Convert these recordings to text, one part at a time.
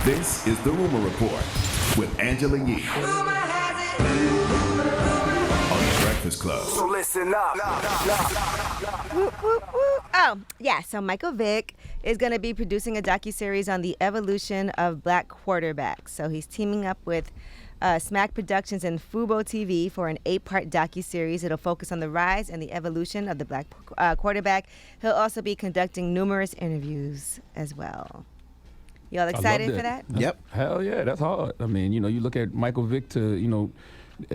This is The Rumor Report with Angela Yee on The Breakfast Club. So listen up. Whoop, whoop, whoop. Oh, yeah. So Michael Vick is going to be producing a docu-series on the evolution of black quarterbacks. So he's teaming up with Smack Productions and Fubo TV for an 8-part docu-series. It'll focus on the rise and the evolution of the black quarterback. He'll also be conducting numerous interviews as well. Y'all excited for that? Yep. Hell yeah, that's hard. I mean, you look at Michael Vick to,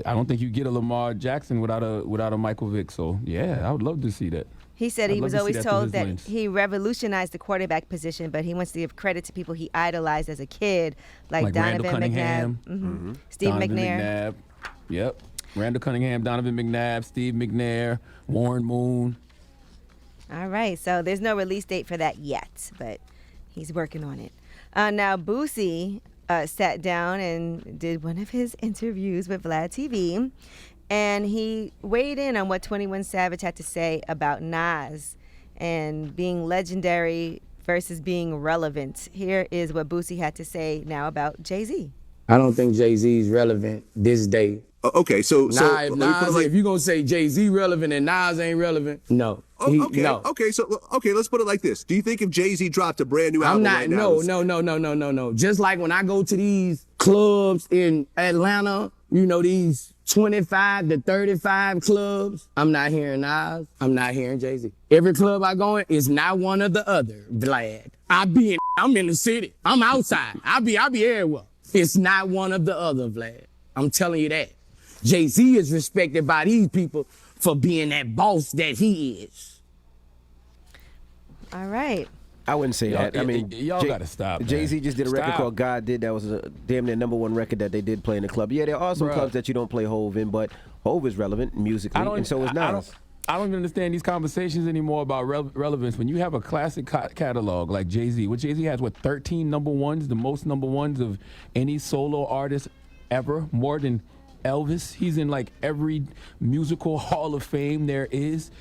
I don't think you get a Lamar Jackson without a Michael Vick. So, yeah, I would love to see that. He said he was always told that he revolutionized the quarterback position, but he wants to give credit to people he idolized as a kid, like Donovan McNabb, Steve McNair. Yep. Randall Cunningham, Donovan McNabb, Steve McNair, Warren Moon. All right, so there's no release date for that yet, but he's working on it. Now, Boosie sat down and did one of his interviews with Vlad TV, and he weighed in on what 21 Savage had to say about Nas and being legendary versus being relevant. Here is what Boosie had to say now about Jay-Z. I don't think Jay-Z's relevant this day. Okay, so if you're going to say Jay-Z relevant and Nas ain't relevant, no. No. Okay, let's put it like this. Do you think if Jay-Z dropped a brand new album right now? No. Just like when I go to these clubs in Atlanta, these 25 to 35 clubs, I'm not hearing Nas, I'm not hearing Jay-Z. Every club I go in is not one or the other, Vlad. I'm in the city, I'm outside, I be everywhere. It's not one of the other, Vlad. I'm telling you that. Jay-Z is respected by these people for being that boss that he is. All right. I wouldn't say that. I mean, y'all got to stop. Jay-Z just did a record called God Did. That was a damn near #1 record that they did play in the club. Yeah, there are some clubs that you don't play Hove in, but Hove is relevant musically, and so is Nas. I don't even understand these conversations anymore about relevance. When you have a classic catalog like Jay-Z, which Jay-Z has, 13 #1s, the most #1s of any solo artist ever, more than Elvis. He's in like every musical hall of fame there is.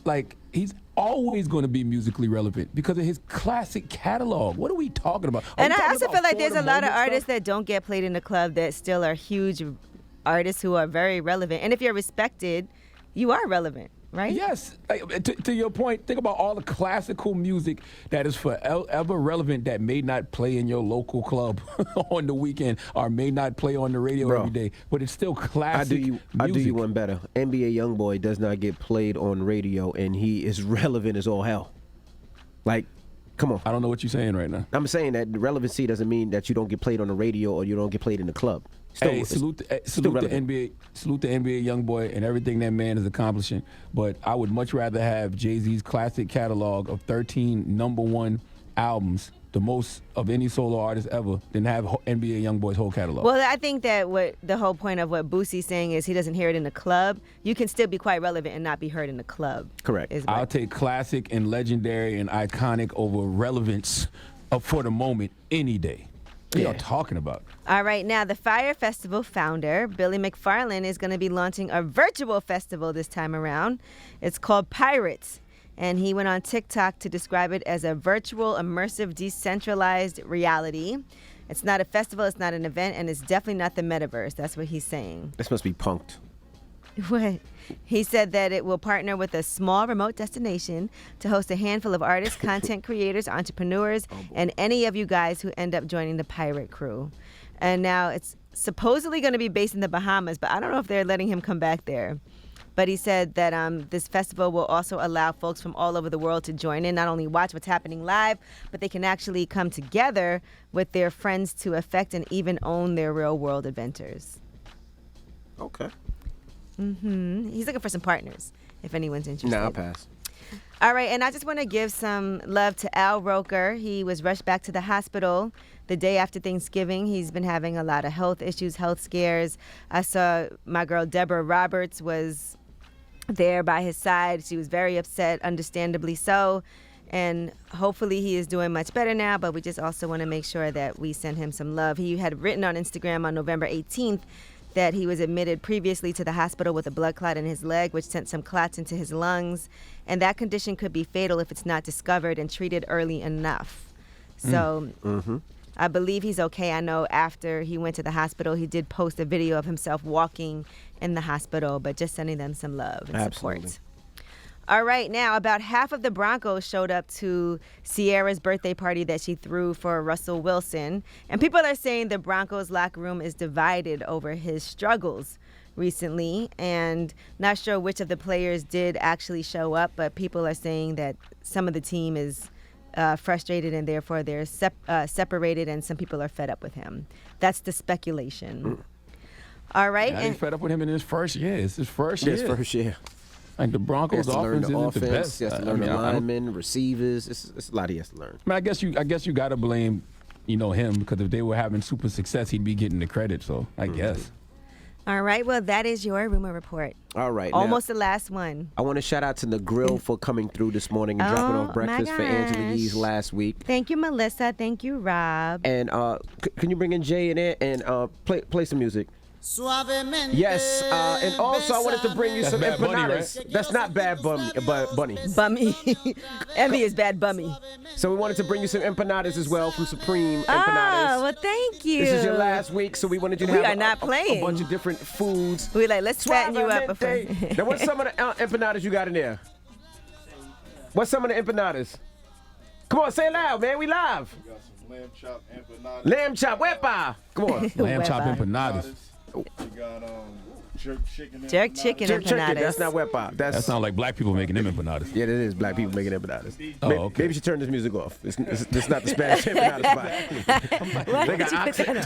Like, he's always going to be musically relevant because of his classic catalog. What are we talking about? And I also feel like there's a lot of artists that don't get played in the club that still are huge artists who are very relevant. And if you're respected, you are relevant, right? Yes. To your point, think about all the classical music that is forever relevant that may not play in your local club on the weekend or may not play on the radio every day, but it's still classic music. I do you one better. NBA Youngboy does not get played on radio, and he is relevant as all hell. Like, come on. I don't know what you're saying right now. I'm saying that relevancy doesn't mean that you don't get played on the radio or you don't get played in the club. Salute the NBA Youngboy and everything that man is accomplishing. But I would much rather have Jay-Z's classic catalog of 13 #1 albums, the most of any solo artist ever, than have NBA Youngboy's whole catalog. Well, I think that what the whole point of what Boosie's saying is he doesn't hear it in the club. You can still be quite relevant and not be heard in the club. Correct. I'll take classic and legendary and iconic over relevance for the moment any day. What are y'all talking about? All right, now the Fire Festival founder, Billy McFarlane, is going to be launching a virtual festival this time around. It's called Pirates, and he went on TikTok to describe it as a virtual, immersive, decentralized reality. It's not a festival, it's not an event, and it's definitely not the metaverse. That's what he's saying. This must be punked. What? He said that it will partner with a small remote destination to host a handful of artists, content creators, entrepreneurs, and any of you guys who end up joining the pirate crew. And now it's supposedly going to be based in the Bahamas, but I don't know if they're letting him come back there. But he said that this festival will also allow folks from all over the world to join in, not only watch what's happening live, but they can actually come together with their friends to affect and even own their real-world adventures. Okay. He's looking for some partners, if anyone's interested. Nah, I'll pass. All right, and I just want to give some love to Al Roker. He was rushed back to the hospital the day after Thanksgiving. He's been having a lot of health issues, health scares. I saw my girl Deborah Roberts was there by his side. She was very upset, understandably so. And hopefully he is doing much better now, but we just also want to make sure that we send him some love. He had written on Instagram on November 18th that he was admitted previously to the hospital with a blood clot in his leg, which sent some clots into his lungs. And that condition could be fatal if it's not discovered and treated early enough. So I believe he's okay. I know after he went to the hospital, he did post a video of himself walking in the hospital, but just sending them some love and support. All right, now about half of the Broncos showed up to Sierra's birthday party that she threw for Russell Wilson. And people are saying the Broncos locker room is divided over his struggles recently. And not sure which of the players did actually show up, but people are saying that some of the team is frustrated and therefore they're separated, and some people are fed up with him. That's the speculation. All right. Yeah, he's fed up with him in his first year. It's his first year. His first year. Like the Broncos offense isn't the best. He has to learn the linemen, receivers. It's a lot he has to learn. I mean, I guess you got to blame, him, because if they were having super success, he'd be getting the credit. So I guess. All right. Well, that is your rumor report. All right. Almost the last one. I want to shout out to the Grill for coming through this morning and dropping off breakfast for Angela Yee's last week. Thank you, Melissa. Thank you, Rob. And can you bring in Jay in there and play some music? Yes, and also I wanted to bring you some empanadas. Right? That's not Bad Bunny. Bummy. Envy is bad bummy. So we wanted to bring you some empanadas as well from Supreme Empanadas. Oh, well, thank you. This is your last week, so we wanted you to have a bunch of different foods. We let's fatten you up before. Now, what's some of the empanadas you got in there? What's some of the empanadas? Come on, say it loud, man. We live. We got some lamb chop empanadas. Lamb chop, wepa. Come on. Lamb chop empanadas. We got jerk chicken. Jerk chicken empanadas. That's not wepa. That sounds like black people making them empanadas. Yeah, it is black people making empanadas. Oh, okay. Maybe you should turn this music off. It's not the Spanish empanada spot. They got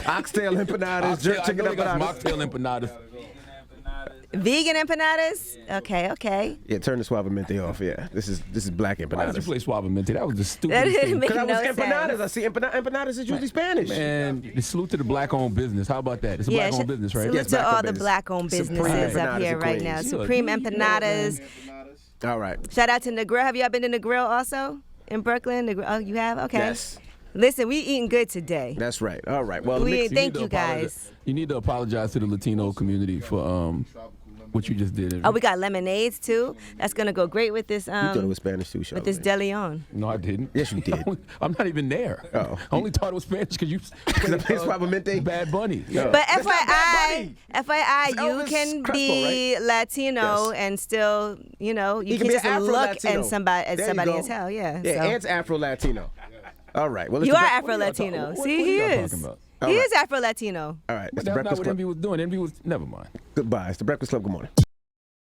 oxtail empanadas, jerk chicken empanadas. Mocktail empanadas. Vegan empanadas? Okay. Yeah, turn the suavemente off. Yeah, this is black empanadas. Why did you play suavemente? That was the That stupidest didn't thing. make Because no I was empanadas. sense. I see empanadas is usually Spanish. Man, salute to the black-owned business. How about that? It's a black-owned business, right? Salute Yes, to all black-owned the business. black-owned Supreme businesses up Empanadas here in right Queens. now. You Supreme empanadas. All right. Shout out to the Grill. Have you all been to the Grill also in Brooklyn? Oh, you have? Okay. Yes. Listen, we eating good today. That's right. All right. Well, Thank you guys. You need to apologize to the Latino community for what you just did. Oh, we got lemonades too. That's gonna go great with this. You thought it was Spanish too, with this De Leon. No, I didn't. Yes, you did. I'm not even there. Oh. I only thought it was Spanish because I played Suavemente? Bad Bunny. Yeah. But That's not Bad FYI, It's you Elvis can Crespo, be Latino Yes. and still, you can can be just Afro look Latino. at somebody There you go. as hell. Yeah. Yeah, so. and Afro Latino. All right. Well, You are what Afro Latino. what See, are he y'all is. talking about? All He right. is Afro Latino. All right. It's But the that's not Breakfast what Club. Envy was doing. Envy was never mind. Goodbye. It's the Breakfast Club. Good morning.